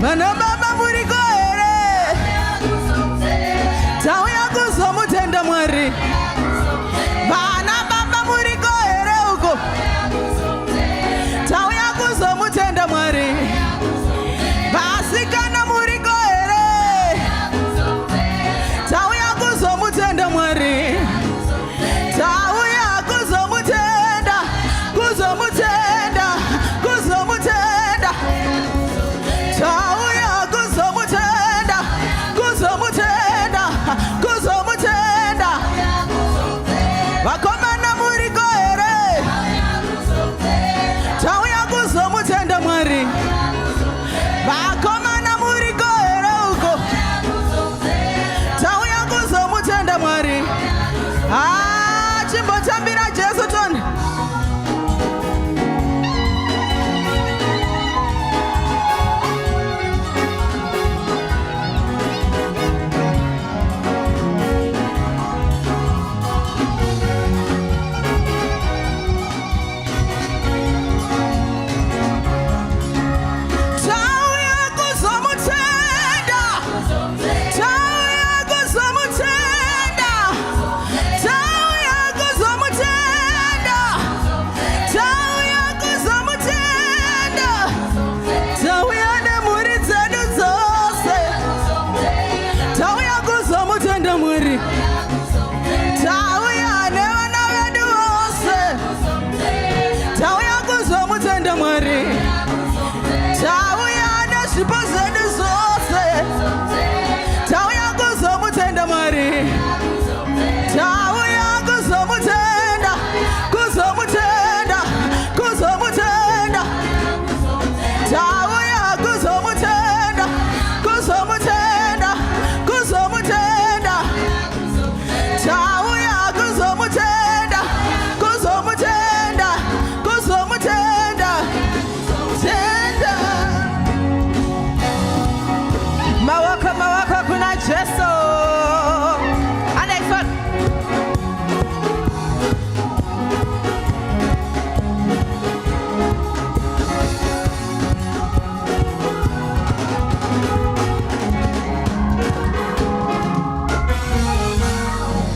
Vana baba muriko here tauya kuzomutenda Mwari. Vana baba muriko here uko tauya kuzomutenda Mwari. Vasikana muriko here tauya kuzomutenda Mwari. Tauya kuzomutenda, kuzomutenda, kuzomutenda. Tauya kuzomutenda, kuzomutenda, kuzomutenda. Vakomana muriko here tauya kuzomutenda Mwari. Vakomana muriko here uko tauya kuzomutenda Mwari. Chimbotambira Jesu tone.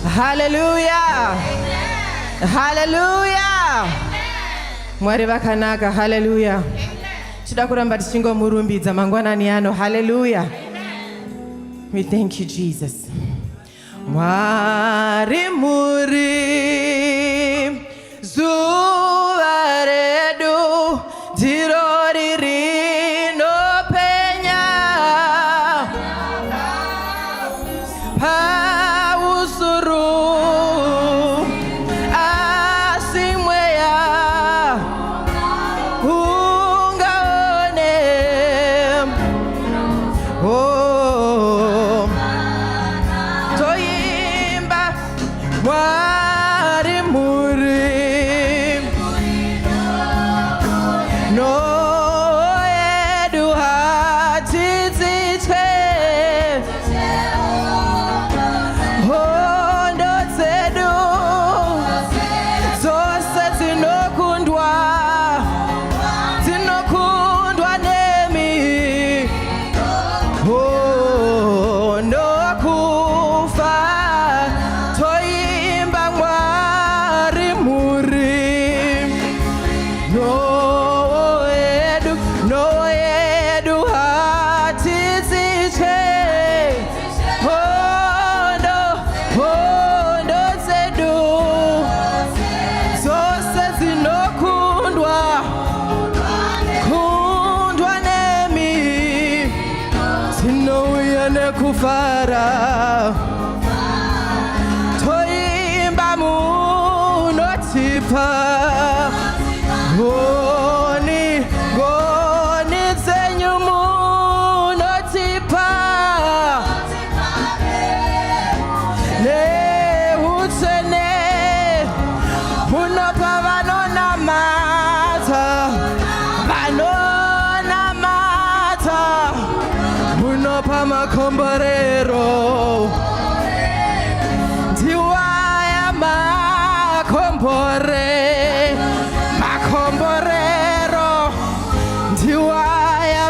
Hallelujah. Hallelujah. Mwari vakanaka. Hallelujah. Chida kuramba tichingomurumbidzwa mangwanani ano. Hallelujah. We thank you, Jesus. Mwari muri zuva redu ndiro ririno penya pausuru asimweya ungaone toimba Mwari muri noedu hatitsitse hondo dzedu dzose dzinokundwa nemi ndokufa toimba Mwari muri noedu hatitsitse hondo dzedu dzose dzinokundwa nemi dzinouya nekufara toimba munotipa ngoni dzenyu munotipa neutsvene munopa vanonamata munopa makomborero ndiwaya makomborero ndiwaya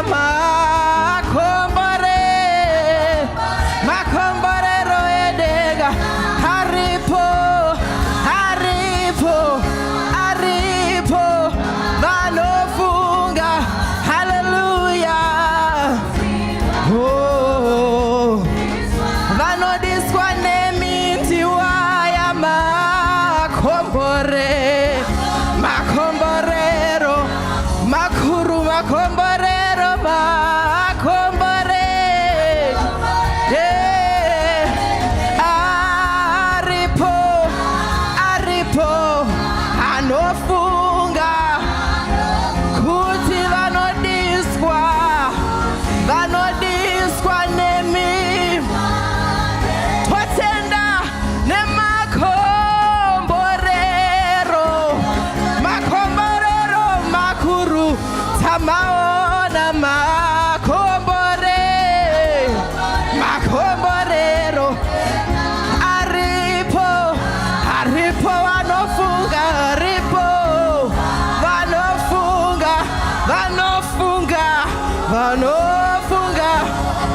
anofunga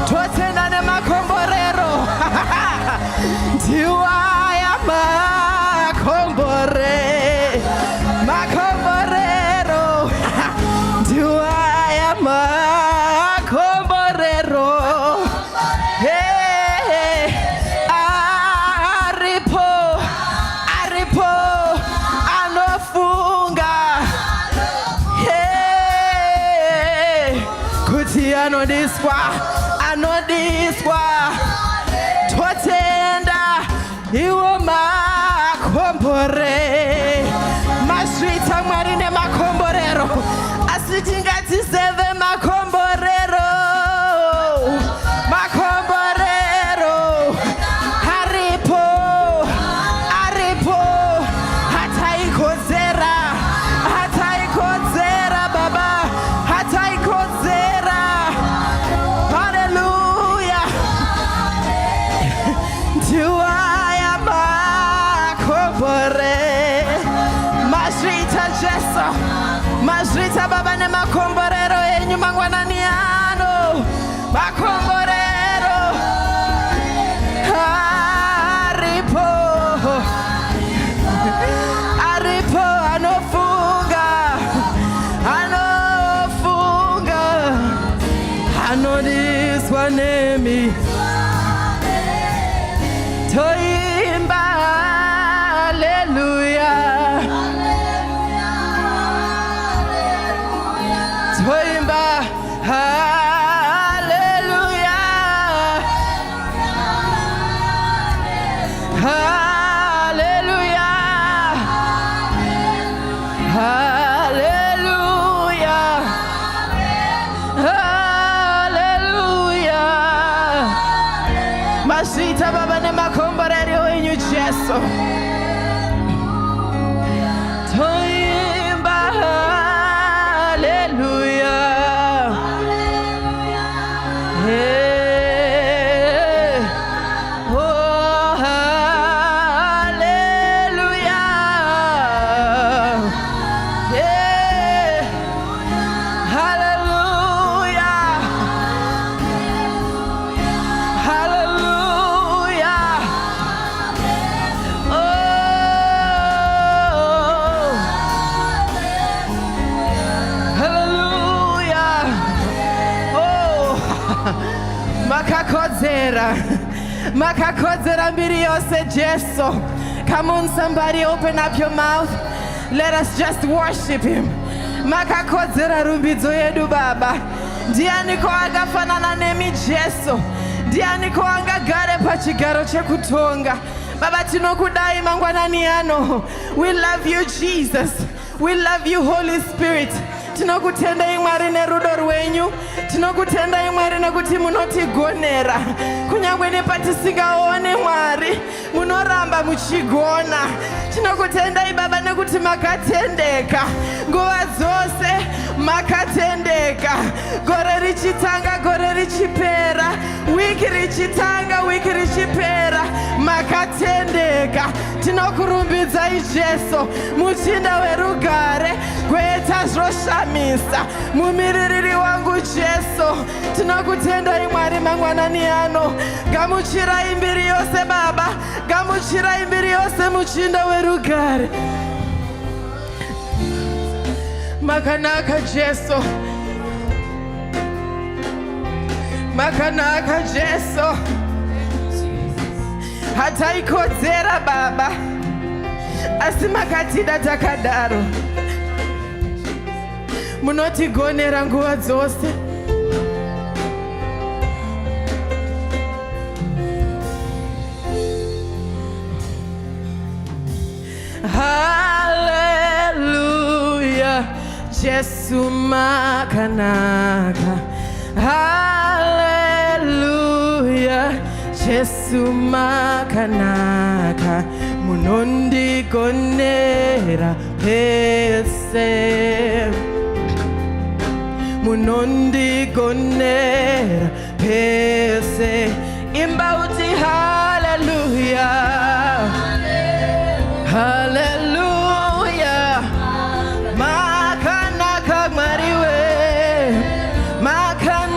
totenda nemakomborero ndiwaya makomborero ndiwaya makomborero aripo anofunga kuti anodiswa totenda iwo makombore masvita Mwari nemakomborero asi tingatiseve makomborero aripo hataikodzera baba hataikodzera haleluya ndiwaya makombore masvita Jesu masvita baba nemakomborero enyu mangwanani ano makomborero aripo anofunga anodiswa nemi toimba haleluya toimba haleluya haleluya haleluya haleluya masita baba nemakomborero enyu Jesu toimba haleluya oh haleluya haleluya haleluya Makakodzera mbiri yose Jesu. Come on, somebody, open up your mouth. Let us just worship him. Makakodzera rumbidzo yedu Baba. Ndianiko akafanana nemi Jesu. Ndianiko angagare pachigaro chekutonga. Baba tinokudai mangwanani ano. We love you Jesus. We love you Holy Spirit. Tinokutenda Mwari nerudo rwenyu. Tinokutenda Mwari nekuti munotigonera. Kunyangwe nepatisingaone Mwari, munoramba muchigona. Tinokutenda Baba nekuti makatendeka. Nguva dzose makatendeka. Gore richitanga, gore richipera. Wiki richitanga, wiki richipera. Makatendeka. Tinokurumbidzai Jesu, muchinda werugare. Kweta zvoshamisa. Mumiririri wangu Jesu. Tinokutenda Mwari mangwanani ano. Gamuchirai mbiri yose Baba. Gamuchirai mbiri yose muchinda werugare. Makanaka Jesu. Makanaka Jesu. Hataikodzera Baba. Asi makatida takadaro. Munotigonera nguva dzose. Hallelujah, Jesu makanaka. Hallelujah, Jesu makanaka. Munondigonera pese. Munondigonera pese. Imbauti hallelujah. Hallelujah. Makanaka Mwari we. Makanaka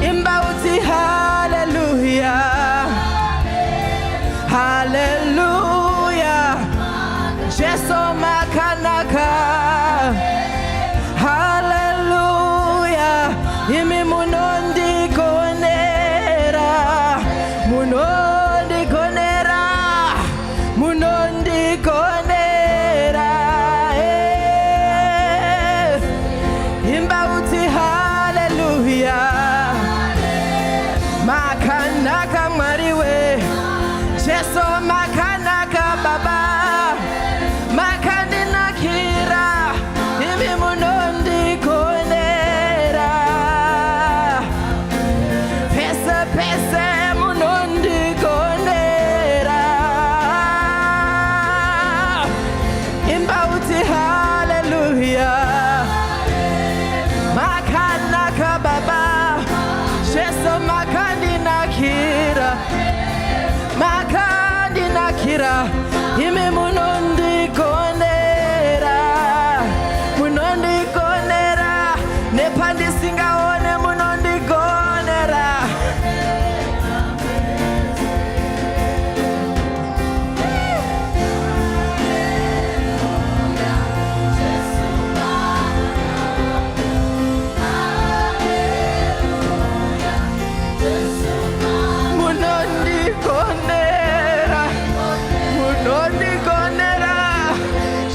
imba uti hallelujah, hallelujah, Jesu makanaka, hallelujah, imi munondi konera, munondi konera, munondi konera, imba uti hallelujah, makanaka Mwari we, Jesu makanaka baba, makandina kira, imi munondi konera, pese pese munondi konera, imba uti hallelujah, makanaka baba, Jesu makandina kira, makandina kira, imi munondi konera, munondi konera, nepandi singaone munondi konera. Munondi konera, munondi konera,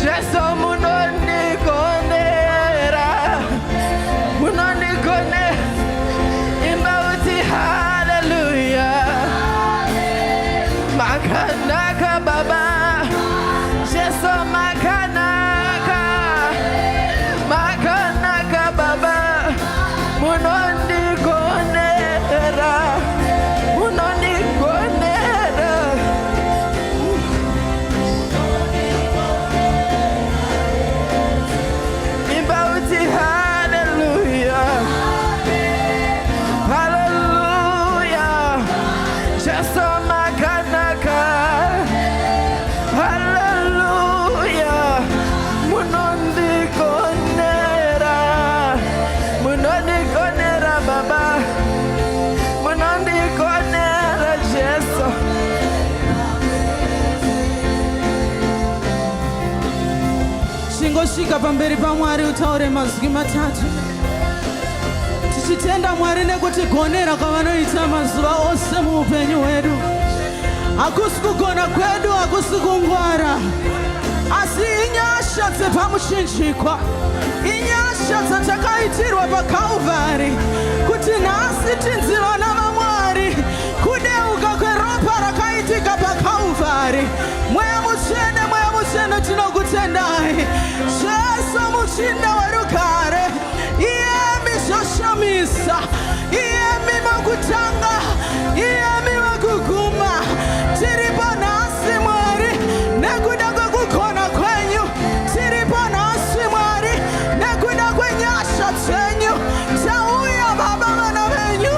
Jesu munondi konera, munondi konera, imba uti hallelujah, makanaka baba, Jesu makanaka, makanaka baba, munondi konera, munondi konera, imba uti hallelujah, hallelujah, Jesu makanaka, hallelujah, munondi konera, munondi konera baba, munondi konera Jesu. Shingosvika pamberi paMwari utaure mazwi matatu. Tichitenda Mwari nekuti gonera kwavanoita mazuva ose muupenyu hwedu hakusi kugona kwedu, hakusi kungwara, asi inyasha dzepamuchinjikwa, inyasha dzatakaitirwa paKalvari, kuti nhasi tinzi vana vaMwari, kudeuka kweropa rakaitika paKalvari. Mweya mutsvene tinokutendai, Jesu muchinda werugare, iyemi zvoshamisa, iyemi makutanga, iyemi makuguma, tiripo nhasi Mwari nekuda kwekugona kwenyu, tiripo nhasi Mwari nekuda kwenyasha dzenyu. Tauya baba vana venyu,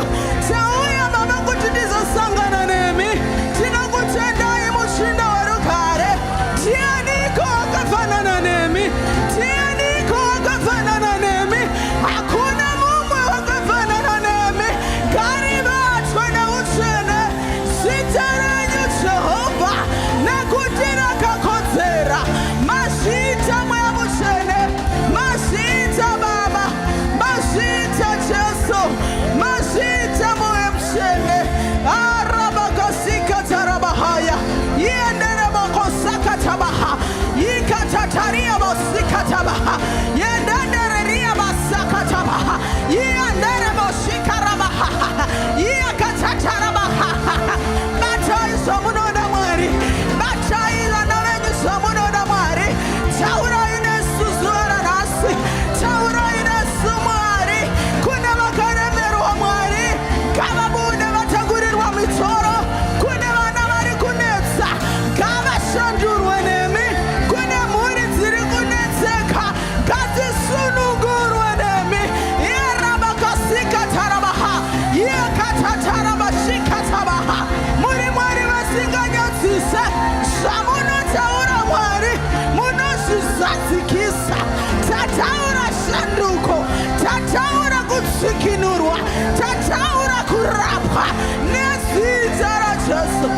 Jesu.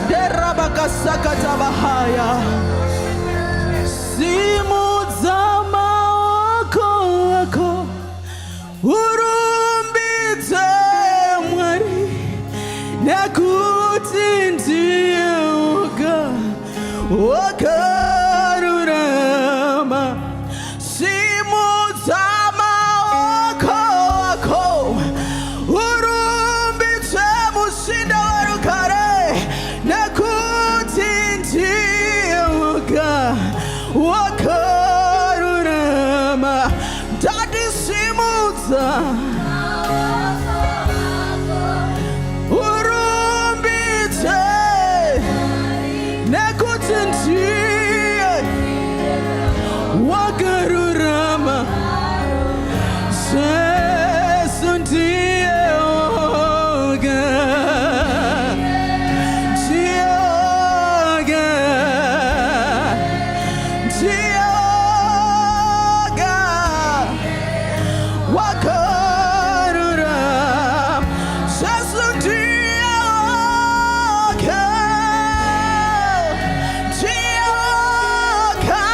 Derabakasakata bahaya. Simudza maoko ako urumbidze Mwari nekuti ndiye wakarurama. Simudza maoko ako urumbidze mushinda warugare nekuti ndiye wakarurama. Dadi simudza urumbidze nekuti ndiye wakarurama. Jesu ndiye woga, ndiye woga, ndiye woga wakarurama. Jesu ndiye woga, ndiye woga,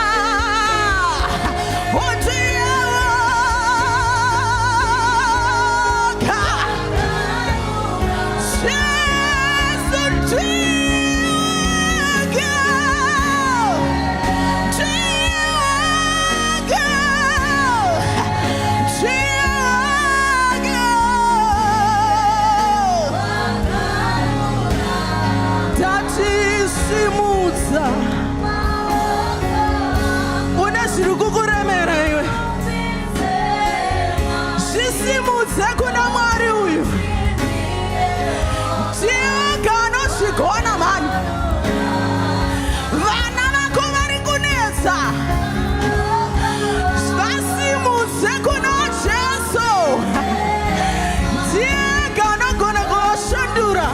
oh ndiye woga. Jesu ndiye woga, simudza una zviri kukuremera iwe, zvisimudze kuna Mwari uyu. Ndiye anozvigona mani. Vana vako vari kunetsa, vasimudze kuna Jesu. Ndiye anogona kuvashandura.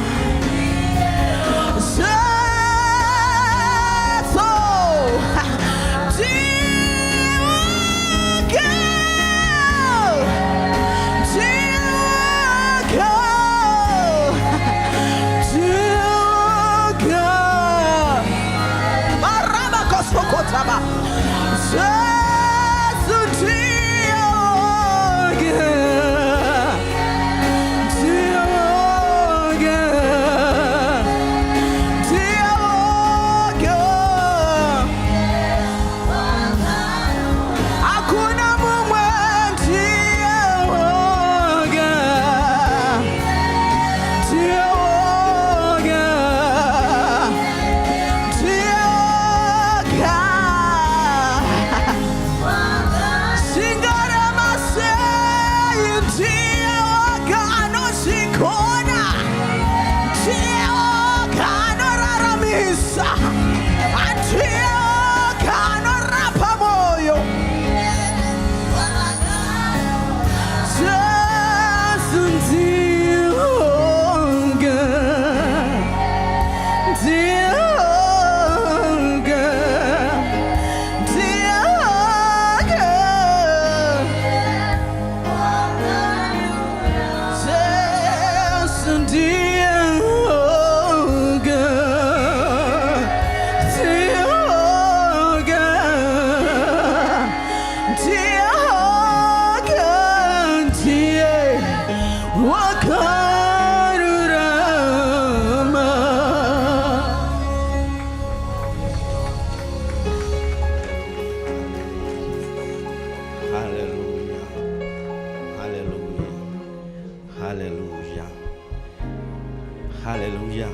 Hallelujah.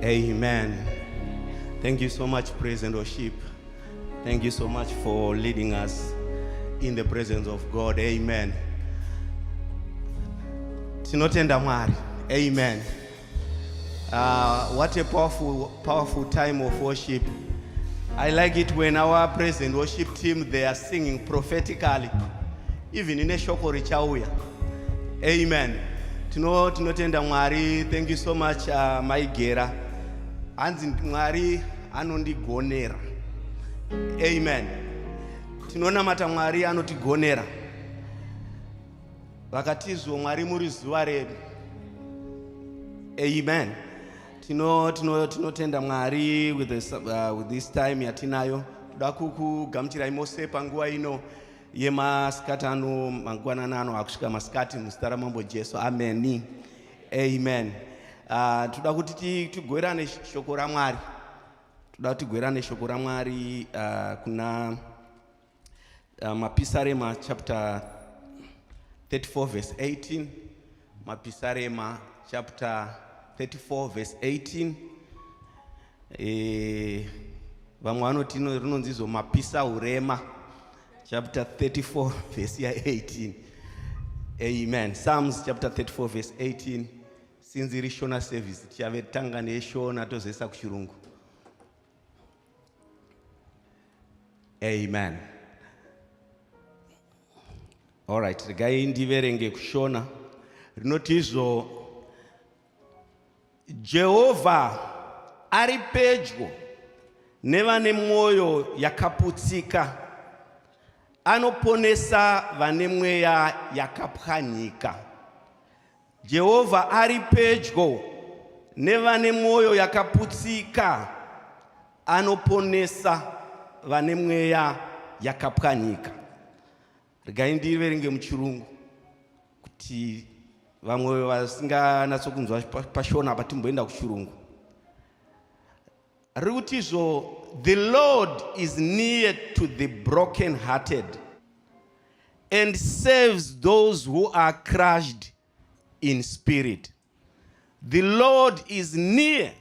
Amen. Thank you so much, praise and worship. Thank you so much for leading us in the presence of God. Amen. Tinotenda Mwari. Amen. What a powerful time of worship. I like it when our praise and worship team, they are singing prophetically, even in a shoko richauya. Amen. Tinotenda Mwari. Thank you so much, my gera. Anzi Mwari anondigonera. Amen. Tinona mata Mwari anotigonera. vakatizvo Mwari muri zuva redu. Amen. Tinotenda Mwari with this time yatinayo. Toda kukugamuchirai mose panguva ino yemasikati ano mangwanani ano akusvika masikati muzita raMambo Jesu. Amen. Amen. Toda kuti tigwerane shoko raMwari. Kuna Mapisarema chapter 34 verse 18. Mapisarema chapter 34 verse 18. Vamwe vanoti rinonzizo Mapisa urema chapter 34 verse 18. Amen. Psalms chapter 34 verse 18. HIC Shona Service tichave tanga neshona tozoisa kuchirungu. Amen. All right, regai ndiverenge kushona. Rinotizvo Jehovha ari pedyo nevane mwoyo yakaputsika, anoponesa vane mweya yakapwanyika. Jehovha ari pedyo nevane mwoyo yakaputsika, anoponesa vane mweya yakapwanyika. Regai ndiverenge muchirungu kuti vamwe vasinganatsokunzwa pashona patimboenda kuchirungu. Rikutizvo, the Lord is near to the broken-hearted and saves those who are crushed in spirit. The Lord is near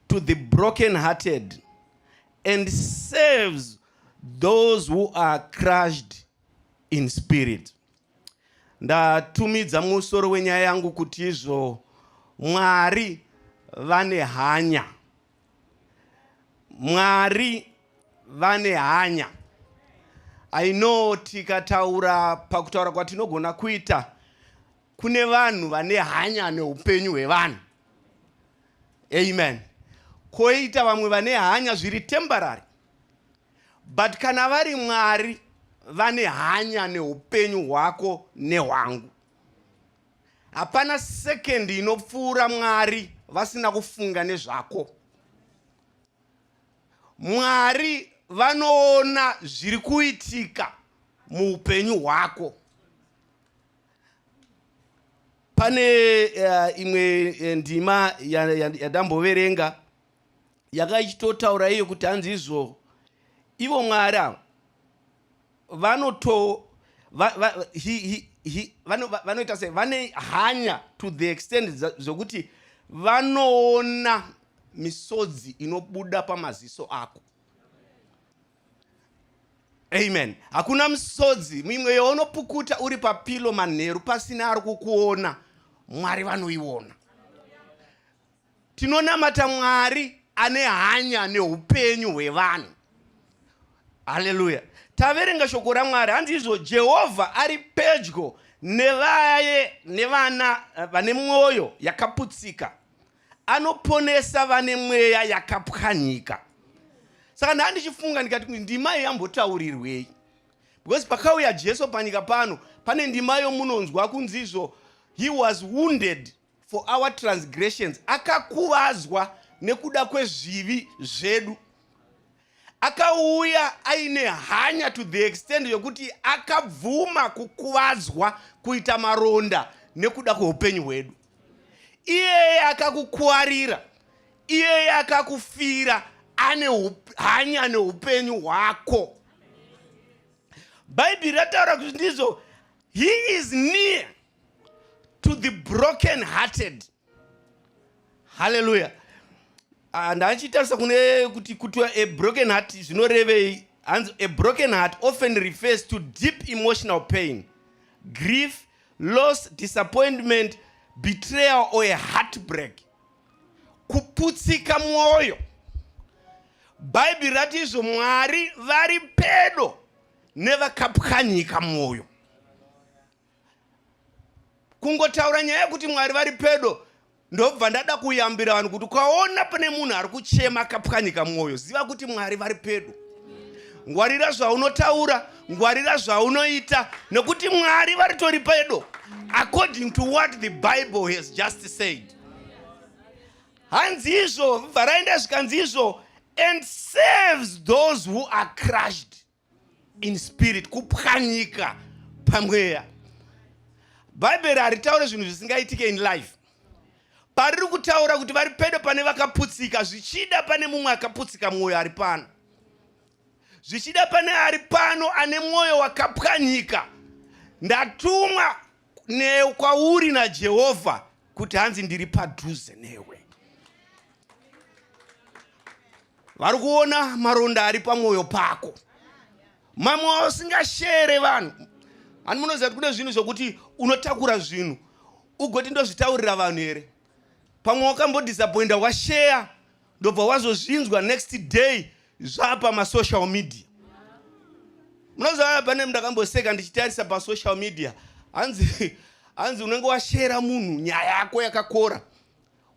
to the broken-hearted and saves those who are crushed in spirit. Ndatumidza musoro wenyaya yangu kuti izvo Mwari Vanehanya. Mwari Vanehanya. I know tikataura pakutaura kwatinogona kuita kune vanhu vane hanya neupenyu hwevanhu. Amen. Koita vamwe vane hanya zviri temporary. But kana vari Mwari vane hanya neupenyu hwako nehwangu. Hapana second inopfuura Mwari vasina kufunga nezvako. Mwari vanoona zviri kuitika muupenyu hwako. Pane imwe ndima yadamboverenga yakachitotaura iyo kuti hanzi izvo ivo Mwari vanoita sei, vane hanya to the extent zokuti vanoona misodzi inobuda pamaziso ako. Amen. Hakuna misodzi mimwe yaunopukuta uri papilo manheru pasina ari kukuona, Mwari vanoiona. Tinonamata Mwari ane hanya neupenyu hwevanhu. Hallelujah. Taverenga shoko raMwari, hanzi izvo Jehovha ari pedyo nevana vane mwoyo yakaputsika, anoponesa vane mweya yakapwanyika. Saka ndandichifunga ndikati ndima yambotaurirwei, because pakauya Jesu panyika pano pane ndima yomunonzwa kunzizvo he was wounded for our transgressions, akakuvazwa nekuda kwezvivi zvedu. Akauya aine hanya to the extent yokuti akabvuma kukuvadzwa kuita maronda nekuda kweupenyu hwedu. Iyeye akakukuwarira, iyeye akakufira, ane hanya neupenyu hwako. Bhaibheri rataura kuti ndizvo, he is near to the broken hearted. Hallelujah. Ndachitarisa kune kuti a broken heart zvinorevei. A broken heart often refers to deep emotional pain, grief, loss, disappointment, betrayal or a heartbreak. Kuputsika mwoyo. Bhaibheri ratizvo Mwari vari pedo nevakapwanyika mwoyo. Kungotaura nyaya yekuti Mwari vari pedo, ndobva ndada kuyambira vanhu kuti ukaona pane munhu ari kuchema akapwanyika mwoyo, ziva kuti Mwari vari pedo. ngwarira zvaunotaura, ngwarira zvaunoita, nekuti Mwari varitori pedo, according to what the Bible has just said. Hanzi izvo, varaenda zvikanzi izvo, and saves those who are crushed in spirit, kupwanyika pamweya. Bible haritaure zvinhu zvisingaitike in life. Pariri kutaura kuti vari pedo pane vakaputsika, zvichida pane mumwe akaputsika mwoyo ari pano. Zvichida pane ari pano ane mwoyo wakapwanyika. Ndatumwa kwauri naJehovha kuti hanzi ndiri padhuze newe. Vari kuona maronda ari pamwoyo pako. Mamwe usingashere vanhu. Ani munoziva kuti kune zvinhu zvokuti unotakura zvinhu ugoti ndozvitaurira vanhu here. Pamwe wakambodisappointa washare ndobva wazozvinzwa next day zvapa masocial media. Munoziva pane ndakamboseka ndichitarisa pasocial media, hanzi unenge washera munhu nyaya yako yakakora,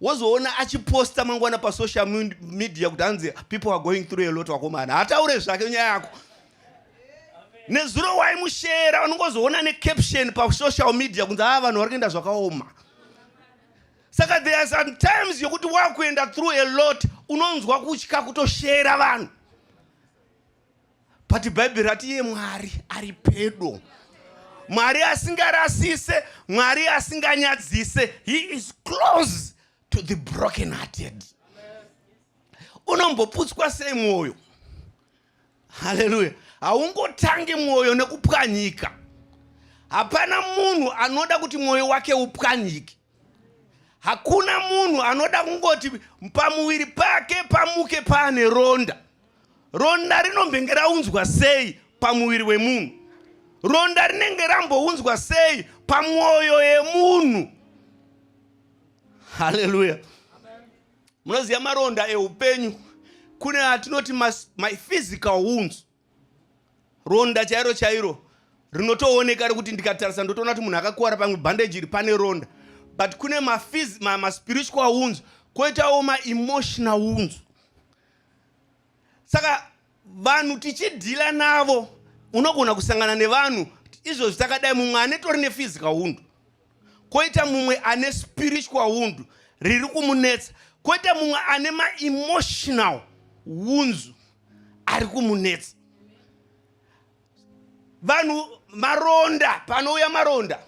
wozoona achiposta mangwana pasocial media kuti hanzi people are going through a lot wakomana, hataure zvake nyaya yako. Nezuro waimushera unongozoona necaption pasocial media kunzi vanhu vari kuenda zvakaoma. Saka there are some times yokuti wakuenda through a lot unonzwa kutya kutoshera vanhu. But Bible rati iye Mwari ari pedo. Mwari asingarasise, Mwari asinganyadzise. He is close to the broken hearted. Unomboputswa sei mwoyo. Hallelujah. Haungotangi mwoyo nekupwanyika. Hapana munhu anoda kuti mwoyo wake upwanyike. Hakuna munhu anoda kungoti pamuwiri pake pamuke pane ronda. Ronda rinenge raunzwa sei pamuwiri wemunhu? Ronda rinenge rambounzwa sei pamwoyo yemunhu? Hallelujah. Munoziva maronda eupenyu, kune atinoti my physical wounds. Ronda chairo chairo rinotooneka kuti ndikatarisa ndotoona kuti munhu akakuwara pamwe bandage iri pane ronda. But kune ma spiritual wounds, koitawo ma emotional wounds. Saka vanhu tichidhila navo, unogona kusangana nevanhu izvo zvitakadai, mumwe anetori nephysical wound, koita mumwe ane spiritual wound riri kumunetsa, koita mumwe ane ma-emotional wounds ari kumunetsa. Vanhu maronda, panouya maronda,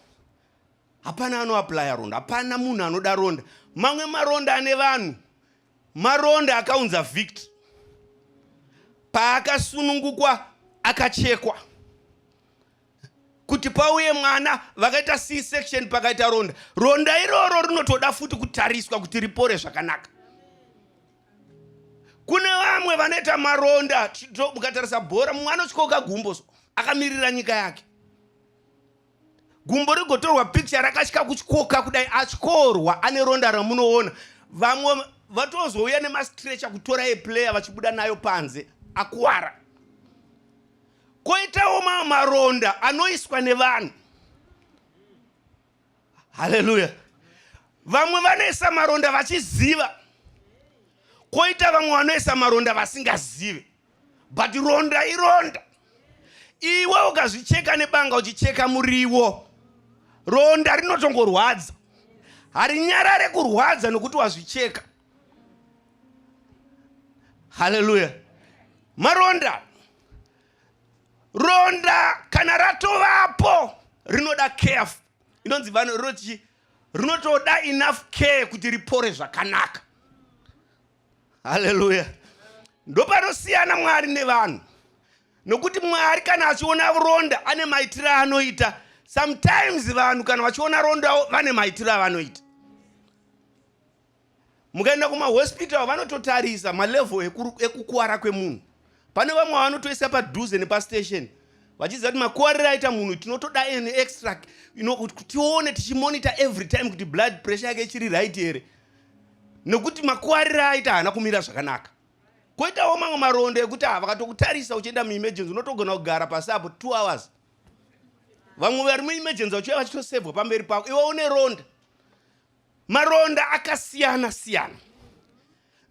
hapana anoaplya ronda, hapana munhu anoda ronda. Mamwe maronda ane vanhu, maronda akaunza victory. Paakasunungukwa akachekwa kuti pauye mwana, vakaita C-section pakaita ronda. Ronda iroro rinotoda futi kutariswa kuti ripore zvakanaka. Kune vamwe vanoita maronda, mukatarisa bhora, mumwe anotyouka gumbo akamirira nyika yake. Gumbo rigotorwa picture rakasvika kuchikoka kudai, atyorwa ane ronda ramunoona. Vamwe vatozouya nemastretcher kutora player vachibuda nayo panze akuwara. Koitawo maronda anoiswa nevanhu. Hallelujah. Vamwe vanoisa maronda vachiziva, koita vamwe vanoisa maronda vasingazive. But ronda ironda. Iwe ukazvicheka nebanga uchicheka muriwo, ronda rinotongorwadza. Harinyarare kurwadza nokuti wazvicheka. Hallelujah. Maronda, ronda kana ratovapo rinoda care. Inonzi vanhu roti rinotoda enough care kuti ripore zvakanaka. Hallelujah. Ndopanosiyana Mwari nevanhu. Nokuti Mwari kana achiona ronda ane maitiro anoita. Sometimes vanhu kana vachiona ronda vane maitiro avanoita. Mukaenda kumahospital vanototarisa malevel ekukuwara kwemunhu. Pane vamwe vanotoisa padhuze nepastation, vachiziva kuti makuwariro aita munhu tinotoda an extra, kuti tione tichimonitor every time kuti blood pressure yake ichiri right here. Nokuti makuwariro aita haana kumira zvakanaka. Koitawo mamwe maronda ekuti vakatokutarisa uchienda muemergency unotogona kugara pasi apo 2 hours. Vamwe vari muemergency vachiuya vachitosevhwa pamberi pako, iwe une ronda. Maronda akasiyana siyana.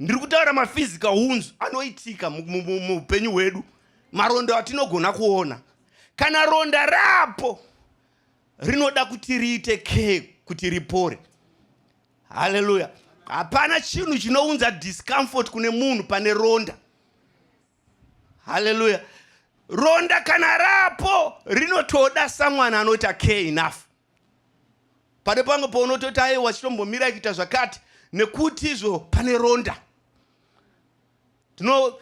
Ndiri kutaura maphysical wounds anoitika muupenyu hwedu. maronda atinogona kuona. Kana ronda rapo rinoda kuti riite care kuti ripore. Hallelujah. Hapana chinhu chinounza discomfort kune munhu pane ronda. Hallelujah. Ronda kana rapo rinotoda someone anota care enough. Pade pangu paunototi aiwa chitombomira kuita zvakati nekuti izvo pane ronda.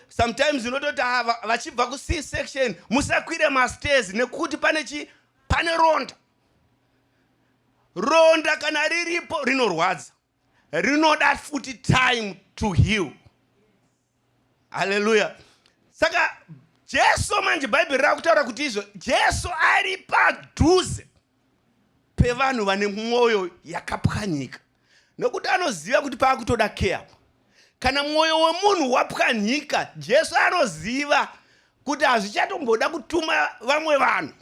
Sometimes unototi vachibva ku C section musakwire mastairs nekuti pane ronda. Ronda kana riripo rinorwadza. Rinoda futi time to heal. Hallelujah. Saka Jesu manje Bible rakutaura kuti izvo Jesu ari padhuze pevanhu vane mwoyo yakapwanyika. Nokuti anoziva kuti paakutoda care. Kana mwoyo wemunhu wapwanyika, Jesu anoziva kuti hazvichatomboda kutuma vamwe vanhu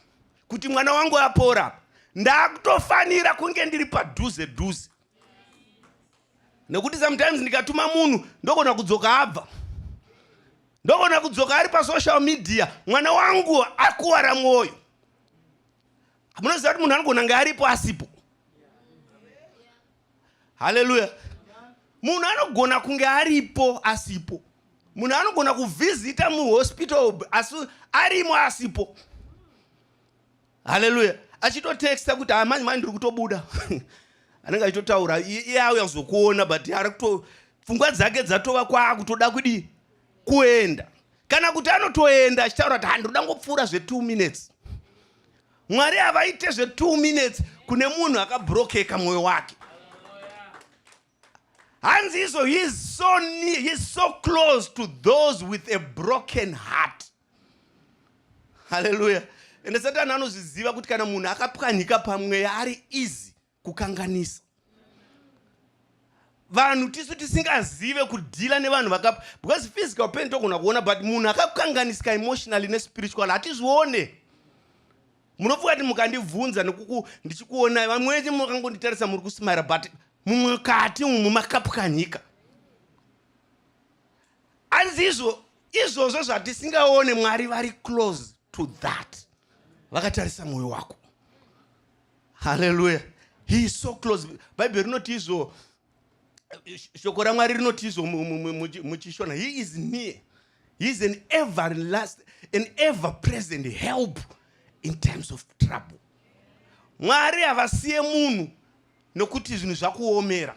kuti mwana wangu apora. Ndakutofanira kunge ndiri padhuze. Nekuti sometimes ndikatuma munhu ndogona kudzoka abva. Ndogona kudzoka ari pa social media, mwana wangu akuwara mwoyo. Munoziva kuti munhu anogona nga aripo asipo. Hallelujah. Munhu anogona kunge aripo asipo. Munhu anogona kuvhizita muhospital asi arimo asipo. Hallelujah. Achitotexta kuti manje ndiri kutobuda. Anenge achitotaura iye auya kuzokuona but ari pfungwa dzake dzatova kwakutoda kudi kuenda. Kana kuti anotoenda achitaura kuti handinoda ngopfuura 2 minutes. Mwari havaite 2 minutes kune munhu akabrokeka mwoyo wake. Hanzi izo, he is so near, he is so close to those with a broken heart. Hallelujah. Ende Satani anozviziva kuti kana munhu akapwanyika pamweya ari easy kukanganisa. Vanhu tisu tisingazive kudhila nevanhu because physical pain togona kuona but munhu akakanganisika emotionally ne spiritual hatizvione. Munofunga kuti mukandibvunza ndichikuona vamwe mukangonditarisa muri kusmile but mumukati makapwanyika. Hanzi izvozvo zvatisingaone Mwari vari close to that. Vakatarisa mwoyo wako. Hallelujah. He is so close. Bible rinoti izvo, shoko raMwari rinoti izvo muchishona. He is near. He is an ever present help in times of trouble. Mwari havasiye munhu nekuti zvinhu zvakuomera.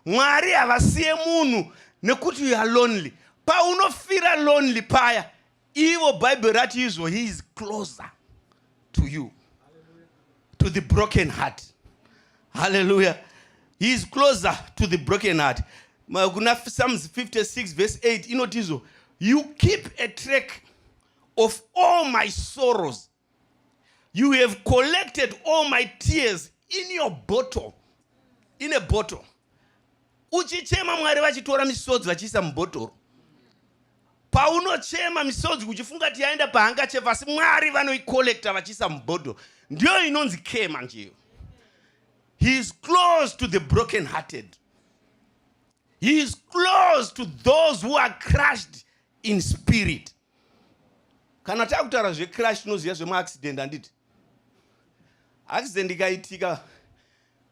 Mwari havasiye munhu nekuti you are lonely. Paunofira lonely paya, ivo Bible rati izvo, he is closer to you. To the broken heart. Hallelujah. He is closer to the broken heart. Psalms 56 verse 8 inoti izvo, you keep a track of all my sorrows. You have collected all my tears in your bottle. In a bottle. Uchichema Mwari vachitora misodzi vachiisa mubhotoro. Paunochema misodzi uchifunga kuti yaenda pahangachefa asi Mwari vanoicollecta vachiisa mubhotoro. Ndio inonzi care manjeyo. He is close to the broken hearted. He is close to those who are crushed in spirit. Kana takutaura zvecrash tinoziva zvemaaccident handiti. Accident ikaitika,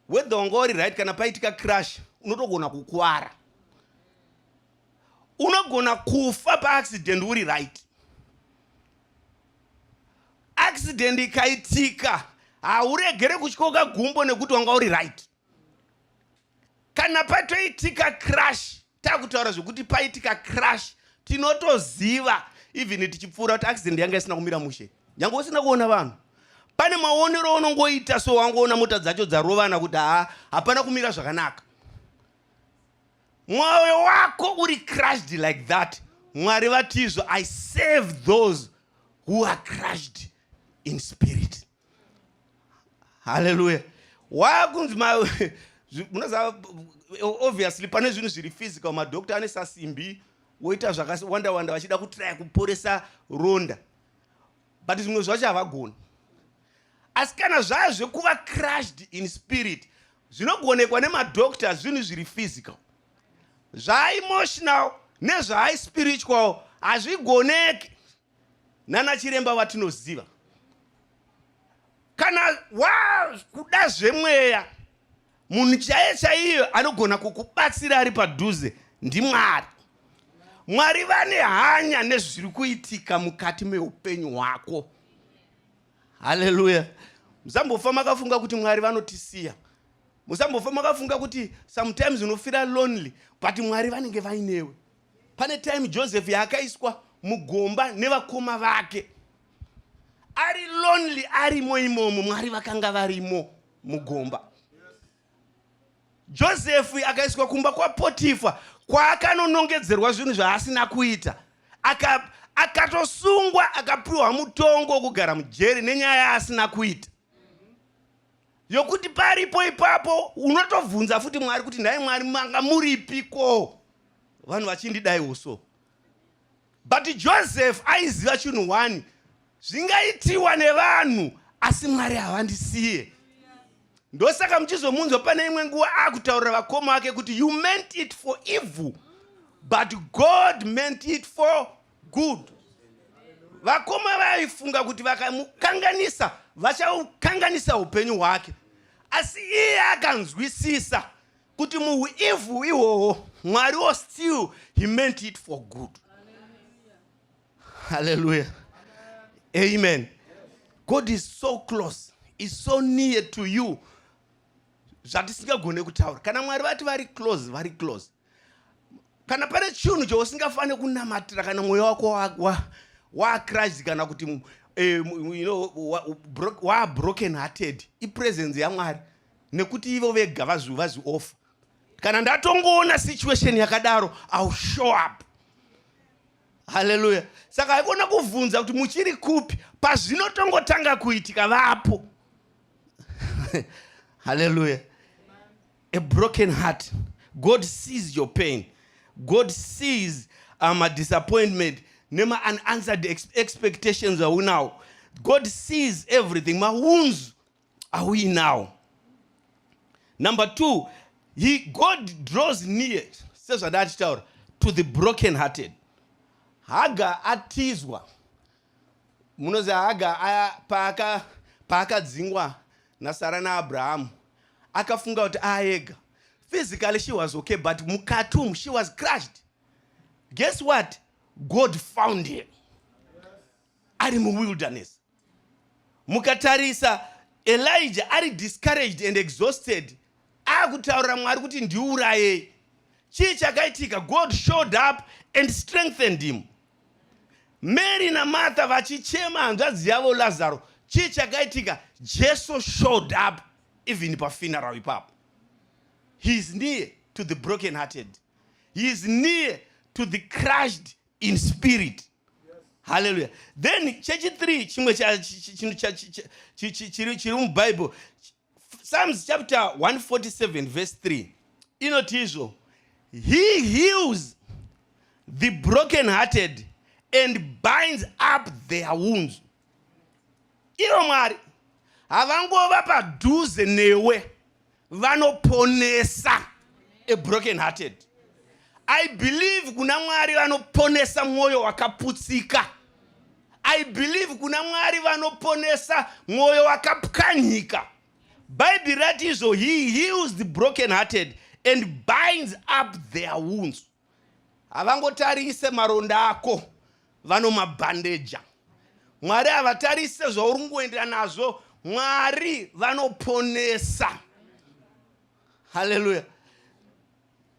whether wanga uri right kana paitika crash, unotogona kukuwara. Unogona kufa paaccident uri right. Accident ikaitika, hauregere kutyoka gumbo nekuti wanga uri right. Kana patoitika crash, takutaura zvekuti paitika crash, tinotoziva even tichipfuura kuti accident yanga isina kumira mushe. Nyange usina kuona vanhu. Pane maonero unongoita so wangoona mota dzacho dzarovana kuti hapana kumira zvakanaka. Mwoyo wako uri crushed like that. Mwari vatizvo, I save those who are crushed in spirit. Hallelujah. Wakunzi obviously pane zvinhu zviri physical, madokta anesa simbi woita zvakawanda vachida kutry kuporesa ronda. But zvimwe zvacho havagoni. Asi kana zvazvo kuva crushed in spirit, zvinogonekwa nemadokta zvinhu zviri physical. Zva emotional nezva spiritual hazvigoneki. nana chiremba vatinoziva. Kana kuda zvemweya, munhu chaiye anogona kukubatsira ari padhuze ndiMwari. Mwari vane hanya nezviri kuitika mukati meupenyu hwako. Haleluya. Musambofa makafunga kuti Mwari vanotisiya. Musambofa makafunga kuti sometimes unofira lonely, but Mwari vanenge vainewe. Pane time Joseph yakaiswa mugomba nevakoma vake. Ari lonely, ari imomo, Mwari vakanga varimo mugomba. Joseph akaiswa kumba kwa Potifa, kwa akanonongedzerwa zvinhu zvaasina kuita. Akatosungwa, akapiwa mutongo kugara mujeri nenyaya yaasina kuita. Yokuti paripo ipapo unotovhunza futi Mwari kuti nhai Mwari manga muripiko? Vanhu vachindidai uso. But Joseph aiziva chinhu wani, zvingaitiwa nevanhu asi Mwari havandisiye. Ndosaka muchizomunzwa pane imwe nguva akutaurira vakoma vake kuti you meant it for evil, but God meant it for good. Vakoma vaifunga kuti vakamukanganisa vachaukanganisa upenyu hwake, asi iye akanzwisisa kuti muevil ihwohwo Mwari still he meant it for good. Hallelujah. Amen. God is so close, is so near to you. Zvatisingagone kutaura. Kana Mwari vati vari close, very close. Kana pane chinhu chausingafane kunamatira kana mwoyo wako waChrist kana kuti wa broken hearted, ipresence yaMwari nekuti ivo vega vaziofa. Kana ndatongoona situation yakadaro, I'll show up. Hallelujah. Saka haikona kuvhunza kuti muchiri kupi, pazvinotongotanga kuitika vapo. Hallelujah. A broken heart. God sees your pain. God sees a disappointment. Nema unanswered expectations are we now. God sees everything. My wounds are we now. Number 2, God draws near, says that to the broken hearted. Haga atizwa. Munoza Haga paakadzingwa na Sarah na Abraham. Akafunga kuti aega. Physically she was okay, but mukatum she was crushed. Guess what? God found her. Ari mu wilderness. Mukatarisa Elijah ari discouraged and exhausted. Akutaura Mwari kuti ndiuraye. Chii chakaitika? God showed up and strengthened him. Mary na Martha vachichema hanzvadzi yavo Lazaro. Chii chakaitika? Jesus showed up even pa funeral ipapo. He is near to the broken-hearted. He is near to the crushed in spirit. Yes. Hallelujah. Then church 3 chiri Bible. Psalms chapter 147 verse 3. Inotizo. He heals the broken-hearted and binds up their wounds. Iro Mwari havangova padhuze newe, vanoponesa a broken-hearted. I believe kuna Mwari vanoponesa mwoyo wakaputsika. I believe kuna Mwari vanoponesa mwoyo wakapwanyika. Bible ratizo, he heals the broken-hearted and binds up their wounds. Havangotarise maronda ako, vanomabandeja. Mwari havatarise zvaurungoenda nazvo, Mwari vanoponesa. Hallelujah.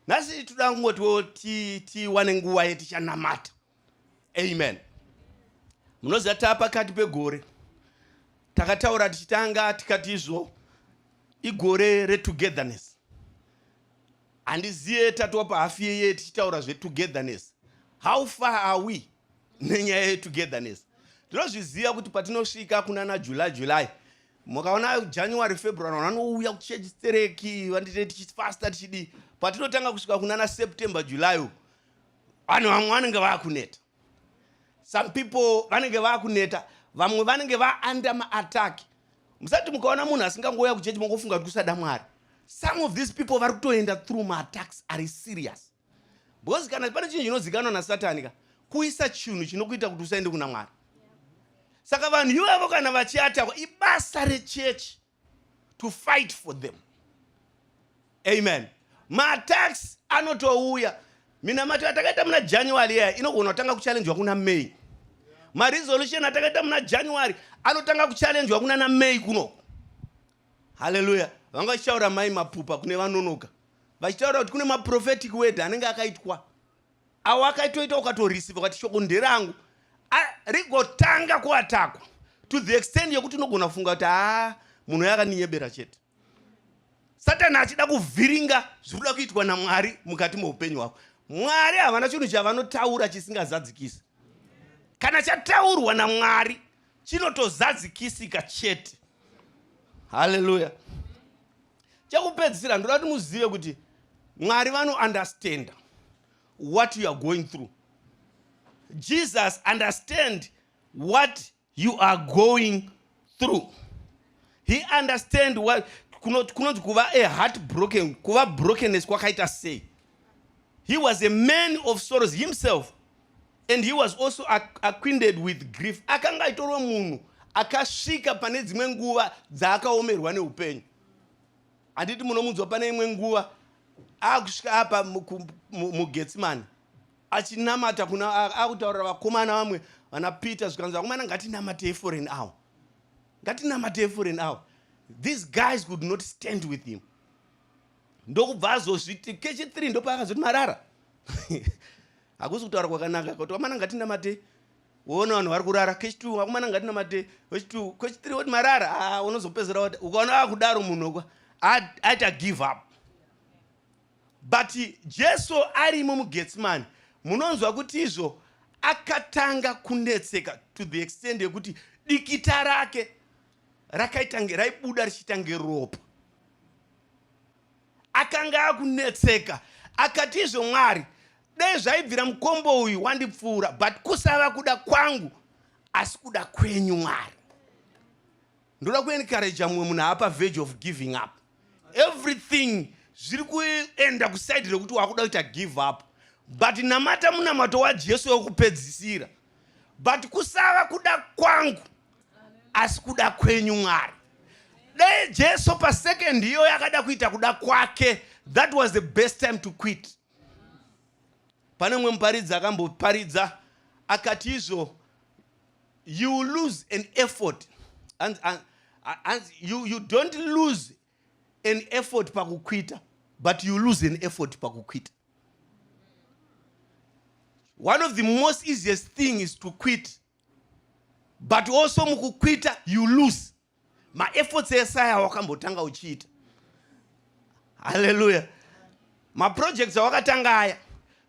Nasi tuda ngoti tiwane nguva yetichanamata. Amen. Munoziva tapakati pegore. Takataura tichitanga tikatizvo igore retogetherness. Handiziye tatopa pahafu yeye tichitaura togetherness. How far are we nenyaya yetogetherness? Tinozviziva kuti patinosvika kunana July. Mukaona January, February, vanouya kuchechi stereki, vandite tichifasta tichidi. Patinotanga kusvika kunana September, July, vanhu vamwe vanenge vakuneta. Some people vanenge vakuneta, vamwe vanenge under attack. Musati mukaona munhu asingangoya kuchechi mongofunga kuti kusada Mwari. Some of these people vari kutoenda through my attacks are serious. Because kana pane chinhu chinozikanwa naSatani, kuisa chinhu chinokuita kuti usaende kuna Mwari. Saka vanhu ivavo kana vachiatakwa, ibasa rechechi to fight for them. Amen. Ma-attacks anotouya. Mina mati atakaita muna January ya inogona kutanga kuchallengewa kuna May. Ma-resolution atakaita muna January anotanga kuchallengewa kuna na May kuno. Hallelujah. Vanga shaura mai mapupa kune vanonoka. Vachitaura kuti kune ma-prophetic word anenge akaitwa. Awa akaitoita ukatorisiva kuti shoko nderangu. Rigotanga kuatakwa. To the extent yekuti unogona kufunga kuti munhu yakaninyebera chete. Satani achida kuvhiringa zvikuda kuitwa naMwari mukati muupenyu hwako. Mwari havana chinhu chavanotaura chisingazadzikisi. Kana chataurwa naMwari chinotozadzikisika chete. Hallelujah. Chakupedzisira ndoda kuti muzive kuti Mwari vano understand what you are going through. Jesus understand what you are going through. He understand what kunonzi kuva a heartbroken, kuva brokenness kwakaita sei. He was a man of sorrows himself, and he was also acquainted with grief. Akanga itorwa munhu akasvika pane dzimwe nguva dzaakaomerwa neupenyu. Handiti munomunzwa pane imwe nguva akusvika apa muGetsemani achinamata kuna akutaurira vakomana vamwe vana Peter zvikanzi vakomana ngatinamatei for an hour. Ngatinamatei for an hour. These guys could not stand with him. Ndokubva azozviti kechi3 ndopaakazoti marara. Hakusi kutaura kwakanaka kuti vakomana ngatinamatei. Uona vanhu vari kurara kechi2 vakomana ngatinamatei. Kechi3 woti marara unozopedzera kuti ukaona akudaro munhu aita give up. But Jesu arimo muGetsemani munonzwa kuti izvo akatanga kunetseka to the extent yekuti dikita rake raibuda richitange ropa. Akanga akunetseka akati izvo Mwari dai zvaibvira mukombo uyu wandipfuura, but kusava kuda kwangu asi kuda kwenyu Mwari. Ndoda kuencourage mumwe munhu apa verge of giving up. Everything zviri kuenda kuside rekuti wakuda kuita give up, but namata munamato waJesu wekupedzisira, but kusava kuda kwangu asi kuda kwenyu Mwari. Dai Jesu pa second iyo yakada kuita kuda kwake, that was the best time to quit. Pane mwe muparidzi akamboparidza akati izvo, you lose an effort and you don't lose an effort pakukwita, but you lose an effort pakukwita. One of the most easiest thing is to quit, but also mukukwita you lose. Ma efforts esaya wakambotanga uchiita. Hallelujah. Ma projects wakatanga aya,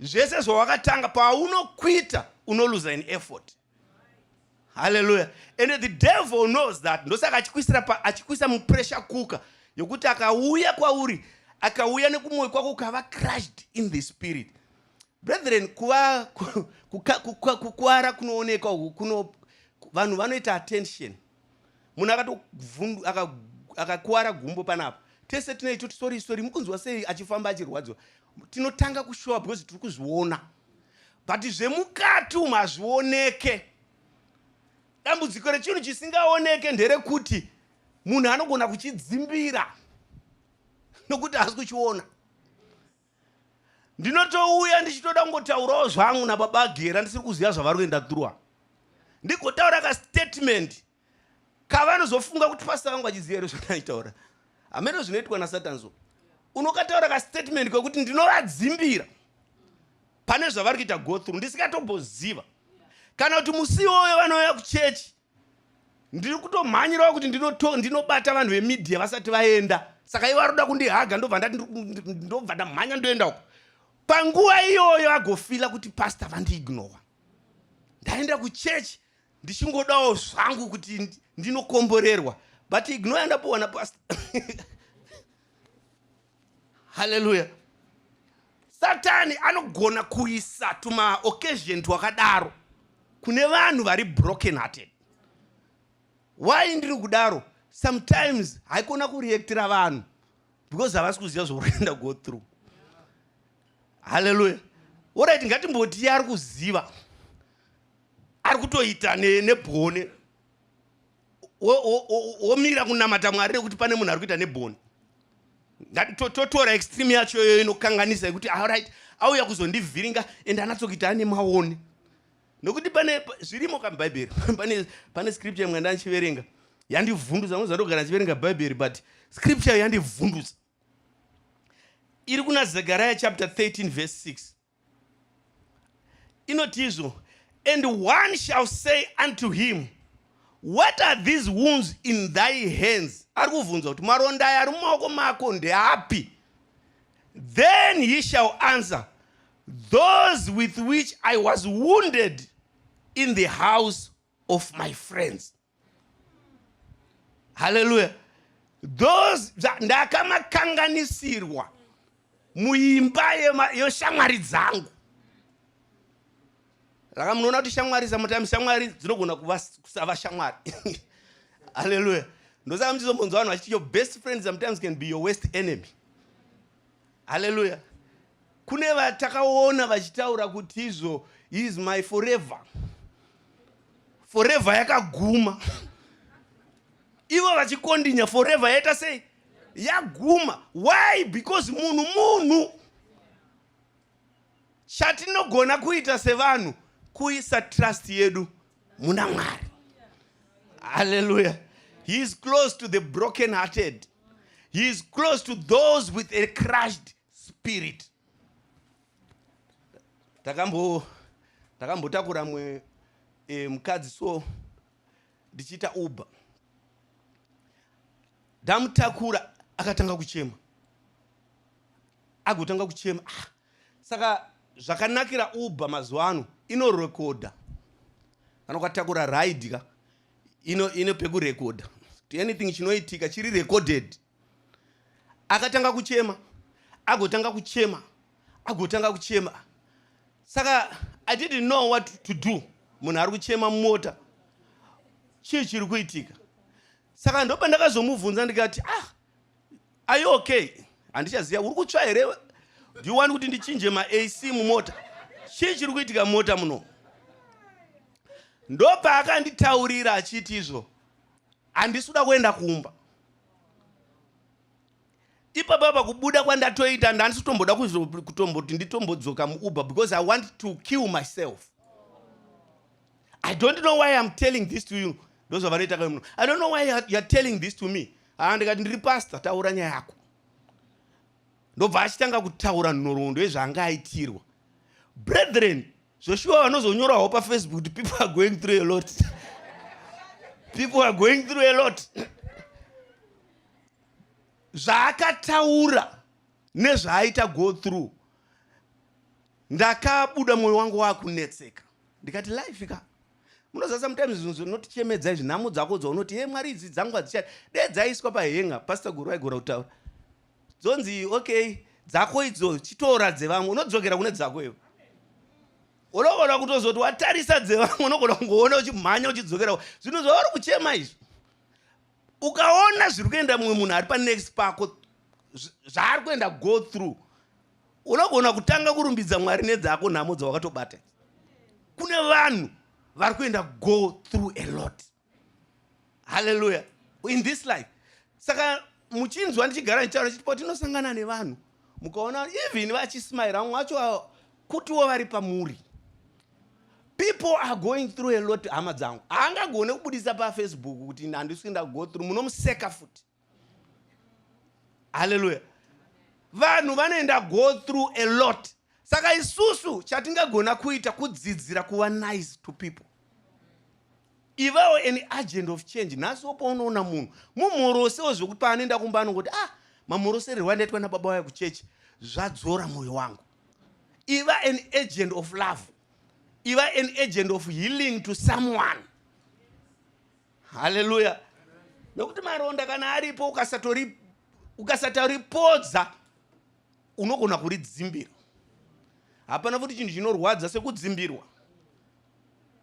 zvese zvawakatanga paunokwita unolose an effort. Hallelujah. And the devil knows that. Ndosaka achikwisa mu pressure cooker yokuti akauya kwauri, akauya nekumwoyo kwako ukava crushed in the spirit. Brethren, kukwara kunooneka uku vanhu vanoita attention. Munhu akakuwara gumbo panapa, tese tinoita kuti sorry mukunzwa sei achifamba achirwadziwa. Tinotanga kushowa because tiri kuzviona, but zvemukati umu hazvioneke. Dambudziko rechinhu chisingaoneke nderekuti munhu anogona kuchidzimbira nokuti haasi kuchiona. Ndinotouya ndichitoda kungotaurawo zvangu nababa Gera ndisiri kuziva zvavari kuenda through. Ndigotaura kastatement kavanozofunga kuti pastor vangu achiziva here zvandinotaura. Hamene zvinoitwa naSatani zo. Unokataura kastatement kwekuti ndinovadzimbira pane zvavari kuita go through ndisingatomboziva. Kana kuti musi iwoyo vanouya kuchechi, ndiri kutomhanyirawo kuti ndinobata vanhu vemedia vasati vaenda. Saka ivo varoda kundihaga ndobva ndamhanya ndoenda uko. Panguva iyoyo agofila kuti pastor vandiignore. Ndaenda kuchechi ndichingodawo zvangu kuti ndinokomborerwa, but ignore ndapowana pastor. Hallelujah. Satani anogona kuisa tuma occasion twakadaro kune vanhu vari broken hearted. Why ndiri kudaro? Sometimes haikona kureactira vanhu because havasi kuziva zvokuenda go through. Hallelujah. Alright, ngatimboti ari kuziva, ari kutoita nebhone womira kunamata Mwari nekuti pane munhu ari kuita nebhoni. Totora extreme yacho yoyo inokanganisa yekuti alright auya kuzondivhiringa ende anatsokuita ane maoni. Nokuti pane zvirimo kaBhaibheri. Pane scripture imwe ndandichiverenga yandivhundutsa. Muzandogara ndichiverenga Bhaibheri but scripture yandivhundutsa. Iri kuna Zechariah chapter 13 verse 6. Inotizvo, and one shall say unto him, what are these wounds in thy hands? Ari kuvhunza kuti maronda aya ari mumaoko mako ndeapi? Then he shall answer, those with which I was wounded in the house of my friends. Hallelujah. Those ndakamakanganisirwa muimba yoshamwari dzangu. Raka munoona kuti shamwari sometimes shamwari dzinogona kusava shamwari. Hallelujah. Ndosaka muchizombonzwa vanhu vachiti your best friend sometimes can be your worst enemy. Hallelujah. Kune vatakaona vachitaura kuti izvo he is my forever. Forever yakaguma. Ivo vachikondinya forever yaita sei? Yaguma. Why? Because munhu chatinogona kuita sevanhu kuisa trust yedu muna Mwari. Hallelujah. He is close to the broken-hearted. He is close to those with a crushed spirit. Takambotakura mwe mukadzi so ndichita Uber. Ndamutakura akatanga kuchema. Agotanga kuchema. Saka zvakanakira Uber mazuva ano inorekodha. Kana ukatakura ride ka ino pekurekodha. Anything chinoitika chiri recorded. Akatanga kuchema. Agotanga kuchema. Saka I didn't know what to do. Munhu ari kuchema mumota. Chii chiri kuitika? Saka ndopa ndakazomubvunza ndikati, are you okay? Handichaziva uri kutsva here? Do you want kuti ndichinje ma-AC mumota? Chii chiri kuitika mumota muno? Ndopa akanditaurira achiti izvo. Handisuda kuenda kumba. Ipapa kubuda kwandatoita ndandisitomboda kutomboti nditombodzoka muUber because I want to kill myself. I don't know why I'm telling this to you. Those of I don't know why you're telling this to me. Ndikati ndiri pastor taura nyaya yako. Ndobva achitanga kutaura nhoroondo yezvanga aitirwa. Brethren, Joshua vanozonyorawo paFacebook kuti people are going through a lot. People are going through a lot. Zvaakataura nezvaaita go through. Ndakabuda mwoyo wangu wakunetseka. Ndikati life ka. Munoziva sometimes zvinotichemedza izvi nhamo dzako dzaunoti Mwari idzi dzangu hadzichati. Dai dzaiswa pahenga pastor guru aigona kutaura. Dzonzi okay dzako idzo chitora dzevamwe unodzokera kune dzako iwe. Unogona kutozoti watarisa dzevamwe unogona kungoona uchimhanya uchidzokera. Zvinhu zvauri kuchema izvi. Ukaona zviri kuenda mumwe munhu ari panext pako zvaari kuenda go through. Unogona kutanga kurumbidza Mwari nedzako nhamo dzawakatobata. Kune vanhu vari kuenda go through a lot. Hallelujah. In this life. Saka muchinzwa ndichigara ndichitaura chiti patinosangana nevanhu mukaona even vachismile vamwe vacho kutiwo vari pamuri. People are going through a lot. Hama dzangu haangagone kubudisa paFacebook kuti handisikuenda go through. Munomuseka futi. Hallelujah. Vanhu vanoenda go through a lot. Saka isusu chatingagona kuita kudzidzira kuva nice to people. Ivawo an agent of change. Nhasi paunoona munhu mumhorosewo zvokuti paanoenda kumba anongoti mamhorosererwa andaitwa nababa waya kuchechi zvadzora mwoyo wangu. Iva an agent of love. Iva an agent of healing to someone. Hallelujah. Nokuti maronda kana aripo ukasatoripodza unogona kuridzimbira. Hapana futi chinhu chinorwadza sekudzimbirwa.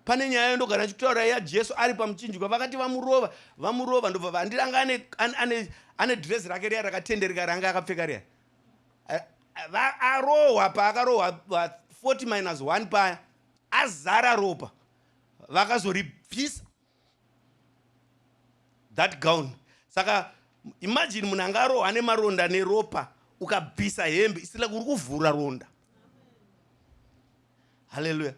Pane nyaya yandogara ndichitaura yaJesu ari pamuchinjikwa vakati vamurova ndobva vandiranga ane dress rake riya rakatendereka ranga akapfeka riya. Arohwa paakarohwa 40-1 paya azara ropa vakazoribvisa. that gown. Saka imagine munhu angarohwa nemaronda neropa ukabvisa hembe isila kuri kuvhura ronda. Hallelujah.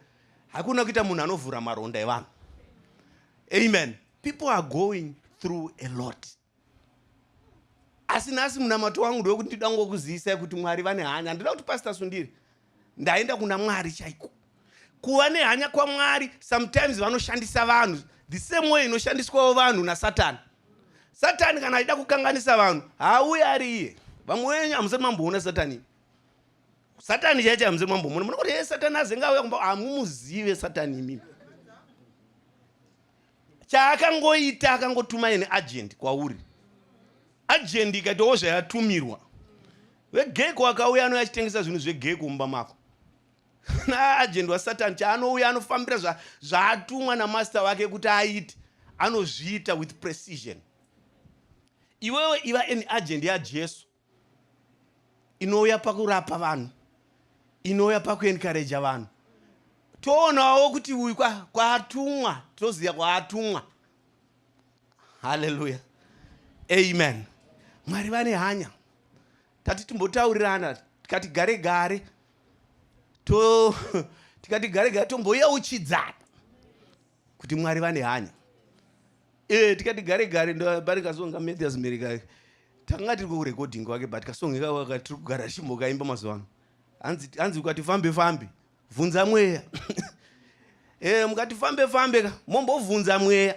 Hakuna kuita munhu anovhura maronda evanhu. Amen. People are going through a lot. Asi nasi munamato wangu ndokuti ndida ngokuziisa kuti Mwari vane hanya. Ndida kuti Pastor Sundiri ndaenda kuna Mwari chaiko. Kuva nehanya kwa Mwari sometimes vanoshandisa vanhu the same way inoshandiswawo vanhu naSatani. Satani kana aida kukanganisa vanhu hauyi ari iye. Vamwe wenyu hamusati mamboona Satani. Satani chaicho hamusati mambomuona. Munoti Satani azenga auya kumba hamumuzive Satani imimi. Chaakangoita akangotuma ine agent kwauri. Agent ikatiwo zvayatumirwa. Vegeko akauya anouya achitengesa zvinhu zvegeko mumba mako. Na agent waSatani chaanouya anofambira zvaatumwa namaster wake kuti aite. Anozviita with precision. Iwewe iva an agent yaJesu. Inouya pakurapa vanhu. Inouya pakuencourage vanhu. Toonawo kuti uyu kwaatumwa, toziya kwaatumwa. Hallelujah. Amen. Mwari vane hanya. Tati timbotaurirana tikati gare gare. Tikati gare gare tomboyeuchidzana kuti Mwari vane hanya. Tikati gare gare ndo bari kasonga Matthews America. Takanga tiri kurecording wake but kasonga waka tiri kugara chimboka imba mazuva. Anzi ukati fambe fambe vunza mweya. Mukati fambe fambe mombovunza mweya.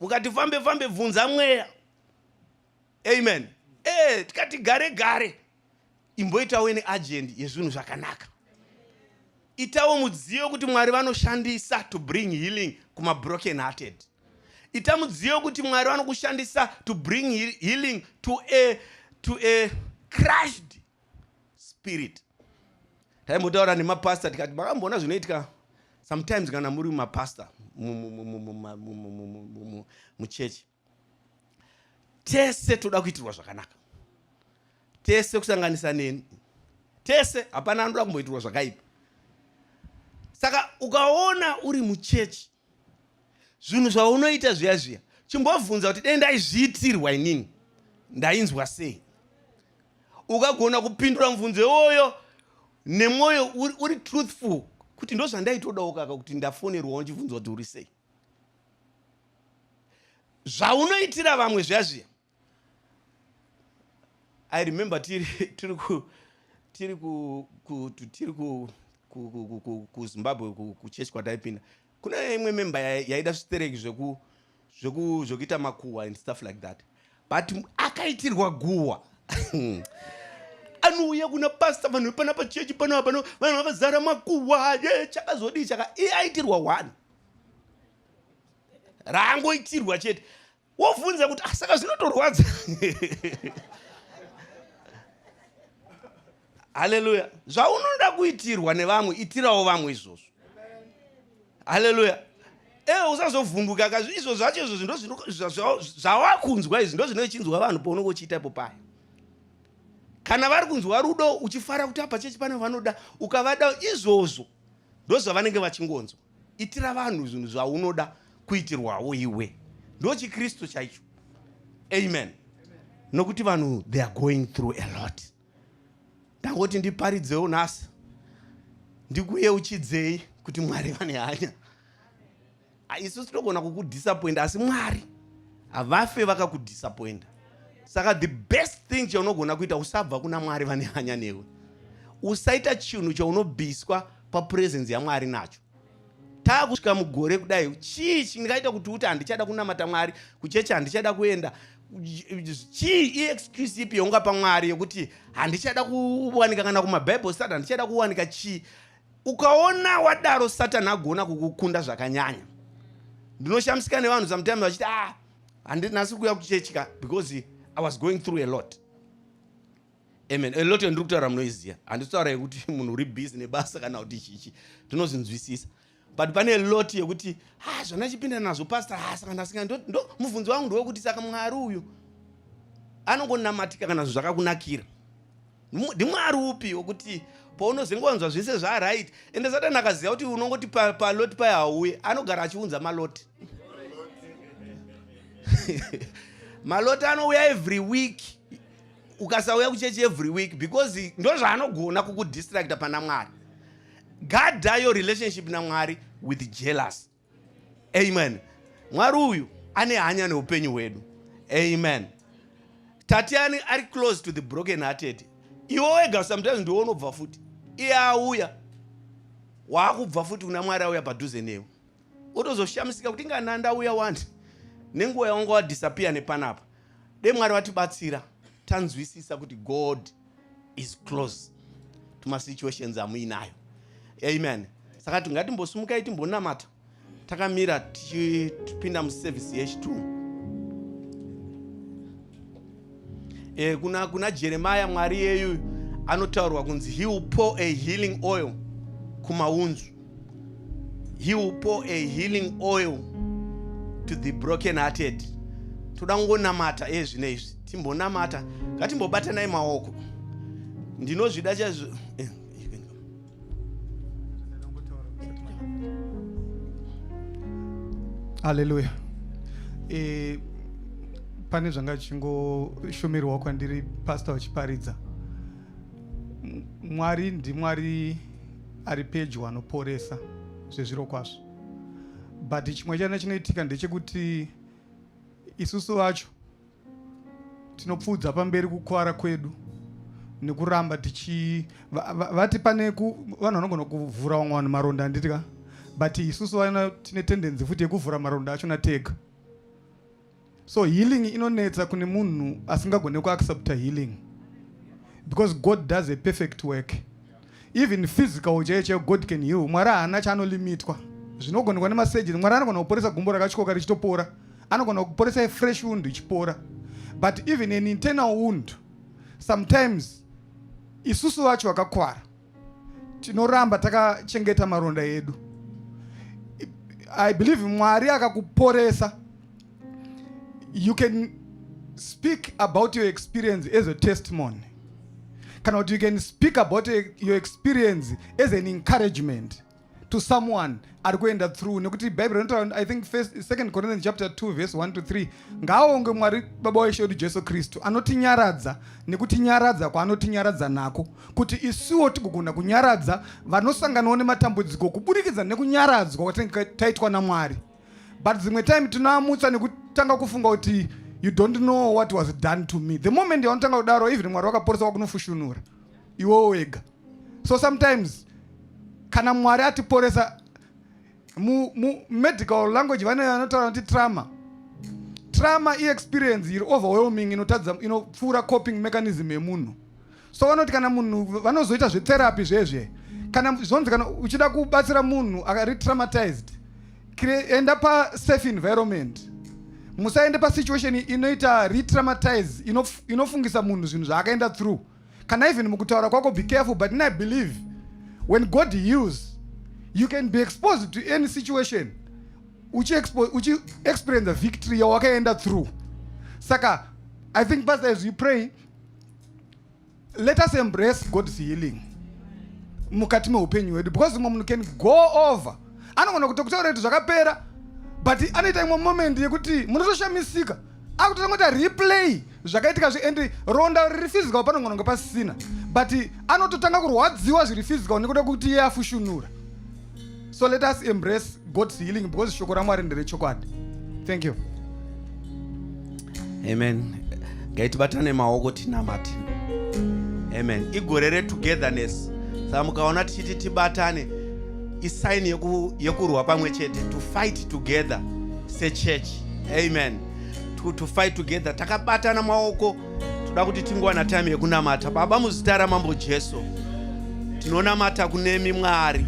Mukati fambe fambe vunza mweya. Amen. Tikati gare gare imboitawo ine agent yezvinhu zvakanaka. Itawo mudziyo kuti Mwari vanoshandisa to bring healing kuma broken hearted. Ita mudziyo kuti Mwari vanokushandisa to bring healing to a crushed spirit. Taimbotaura nemapastor tikati makamboona zvinoitika sometimes kana muri mapastor muchechi. Tese toda kuitirwa zvakanaka. Tese kusanganisa neni. Tese hapana anoda kumboitirwa zvakaipa. Saka ukaona uri muchechi zvinhu zvaunoita zviya chimbobvunza kuti dai ndaizviitirwa inini ndainzwa sei. Ukagona kupindura mubvunzo iwoyo nemwoyo uri truthful kuti ndo zvandaitodawo kaka kuti ndafonerwawo ndichibvunzwa kuti uri sei. Zvaunoitira vamwe zviya. I remember tiri ku Zimbabwe kuchechi kwataipinda. Kuna imwe member yaida zvitereki zvekuita makuhwa and stuff like that. But akaitirwa guhwa. Anouya kuna pastor vanhu pana pachechi pana vanhu vazara makuhwa chakazodii aitirwa one. Rangoitirwa chete. Wovunza kuti saka zvinotorwadza. Hallelujah. Zvaunoda kuitirwa nevamwe itirawo vamwe izvozvo. Hallelujah. Usazovhunduka izvo zvacho izvo zvawakunzwa izvi ndo zvinochinzwa vanhu paunochiita ipo paya. Kana vari kunzwa rudo uchifara kuti apa chechi pane vanoda ukavada izvozvo ndo zvavanenge vachingonzwa. Itira vanhu zvinhu zvaunoda kuitirwawo iwe. Ndo chiKristu chaicho. Amen. Nokuti vanhu they are going through a lot. Ndangoti ndiparidzewo nhasi. Ndikuyeuchidzei kuti Mwari vane hanya. Isusu tinogona kukudisappointa asi Mwari havafe vakakudisappointa. Saka the best thing chaunogona kuita usabva kuna Mwari vane hanya newe. Usaita chinhu chaunobviswa papresence yaMwari nacho. Takusvika mugore kudai chii chingaita kuti handichada kunamata Mwari, kuchechi handichada kuenda. Chii excuse ipi yaungapa Mwari yokuti handichada kuwanika kana kumaBible study handichada kuwanika chii. Ukaona wadaro Satani agona kukukunda zvakanyanya. Ndinoshamisika nevanhu sometimes vachiti handinasi kuuya kuchechi because I was going through a lot. Amen. A lot ndiri kutaura munoiziya. Handitaura kuti munhu uri busy nebasa kana kuti chichi. Tinozinzwisisa. But pane a lot yekuti zvona chipinda nazvo pastor saka ndasinga ndo mubvunzo wangu ndokuti saka Mwari uyu anongonamatika kana zvakakunakira. Ndimwari upi wokuti paunozengonzwa zvese zva right ende Satani akaziva kuti unongoti paloti paya hauye anogara achiunza maloti. Malota anouya every week. Ukasauya kuchechi every week because ndo zvaanogona kukudistracta pana Mwari. Guard your relationship na Mwari with jealous. Amen. Mwari uyu ane hanya neupenyu hwedu. Amen. Tatiani ari close to the broken hearted. Iwo wega sometimes ndiwo unobva futi. Iye auya. Wakubva futi kuna Mwari auya padhuze newe. Utozoshamisika kuti ngananda auya wandi. Nenguva yaunga wadisappear nepanapa. De Mwari watibatsira. Tanzwisisa kuti God is close to my situations amuinayo. Amen. Saka ngatimbosumukai timbonamata. Takamira tichipinda muservice yechitumbu. Kuna Jeremiah Mwari yeyu anotaurwa kunzi he will pour a healing oil kumaunzu. He will pour a healing oil to the broken hearted. Tudangonamata ezvinezvi. Timbonamata. Ngatimbobatanai maoko. Ndinozvida chazvo. Hallelujah. Pane zvanga chingoshomerwa kwandiri pastor wachiparidza. Mwari ndimwari ari pedyo anoporesa zvezviro kwazvo. But chimwe chana chinoitika ndechekuti isusu vacho tinopfudza pamberi kukwara kwedu nekuramba vati pane vanhu vanogona kuvhura vamwe vanhu maronda handitika, but isusu vana tine tendency futi yekuvhura maronda achona tega. So healing inonetsa kune munhu asingagone kuaccepta healing, because God does a perfect work. Even physical chaicho God can heal. Mwari haana chaanolimitwa. Zvinogonekwa nemasurgery. Mwari anogona kuporesa gumbo rakatyoka richitopora, anogona kuporesa a fresh wound ichipora. But even an internal wound, sometimes isusu vacho vakakwara tinoramba takachengeta maronda edu. I believe Mwari akakuporesa, you can speak about your experience as a testimony. Cannot you can speak about your experience as an encouragement to someone are going through. Nekuti Bible, I think 2 Corinthians chapter 2 verse 1 to 3. Ngaonge Mwari baba wedu Jesu Kristu anotinyaradza nekutinyaradza kwaanotinyaradza nako kuti isuwo tigogona kunyaradza vanosanganawo nematambudziko kuburikidza nekunyaradzwa kwatinenge taitwa naMwari. But dzimwe time tinoamutsa nekutanga kufunga kuti you don't know what was done to me. The moment yaunotanga kudaro, even Mwari wakaporesa kwakunofushunura iwo wega. So sometimes kana Mwari atiporesa, medical language vanotaura kuti trauma experience iri overwhelming, inopfuura coping mechanism yemunhu. So vanoti kana munhu vanozoita zvetherapy zvezve, kana zvonzi kana uchida kubatsira munhu akari traumatized, enda safe environment. Musaende situation inoita re-traumatize, inofungisa munhu zvinhu zvaakaenda through. Kana even mukutaura kwako be careful, but I believe when God heals, you can be exposed to any situation. Uchi experience a victory yawakaenda through. Saka, I think Pastor, as you pray, let us embrace God's healing. Mukati meupenyu wedu, because munhu can go over. Anogona kutokutaura kuti zvakapera, but anoita imwe moment yekuti munotoshamisika. Akutanga kuti replay zvakaitika zveende ronda riri physical panogona kunge pasina, but anototanga kurwadziwa zviri physical nekuda kuti iye afushunura. So let us embrace God's healing, because shoko raMwari nderechokwadi. Thank you. Amen. Ngaitibatane maoko tinamati. Amen. Igorere togetherness. Saka mukaona tichiti tibatane, isign yekurwa pamwe chete, to fight together se church. Amen. To fight together. Takabatana maoko, toda kuti tingowana time yekunamata. Baba muzita raMambo Jesu, tinonamata kunemi Mwari.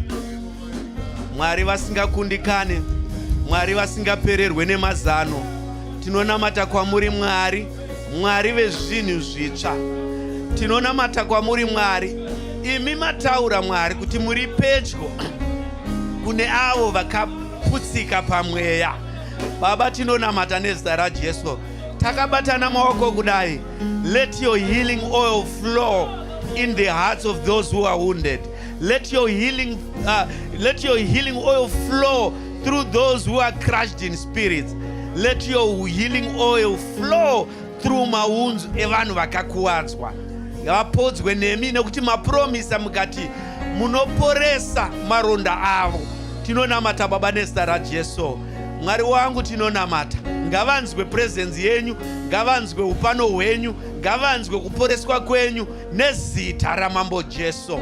Mwari vasingakundikane, Mwari vasingapererwe nemazano. Tinonamata kwamuri Mwari, Mwari vezvinhu zvitsva. Tinonamata kwamuri Mwari, imi mataura Mwari kuti muri pedyo kune avo vakaputsika pamweya. Baba tinonamata nezita raJesu. Takabatana maoko kudai. Let your healing oil flow in the hearts of those who are wounded. Let your healing oil flow through those who are crushed in spirit. Let your healing oil flow through maunzu evanhu vakakuwadzwa. Ngavapodzwe nemi nekuti mapromisa mukati munoporesa maronda avo. Tinonamata Baba nezita raJesu. Mwari wangu tinonamata. Ngavanzwe presence yenyu, ngavanzwe upano hwenyu, ngavanzwe kuporeswa kwenyu nezita ramambo Jesu.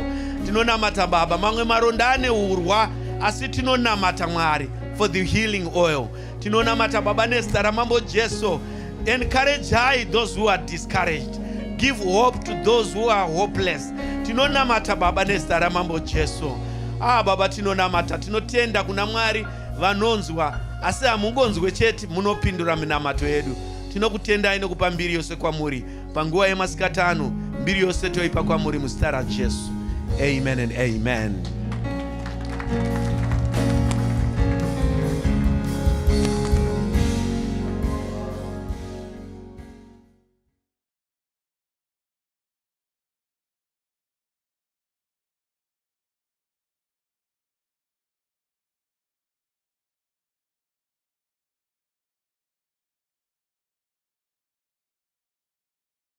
Tinonamata Baba, mamwe maronda ane urwa, asi tinonamata Mwari for the healing oil. Tinonamata Baba nezita ramambo Jesu. Encourage those who are discouraged. Give hope to those who are hopeless. Tinonamata Baba nezita ramambo Jesu. Baba tinonamata, tinotenda kuna Mwari vanonzwa asi hamungonzwe chete, munopindura minamato yedu. Tinokutendai nokupa mbiri yose kwamuri panguva yemasikati ano. Mbiri yose toipa kwamuri muzita raJesu. Amen and amen.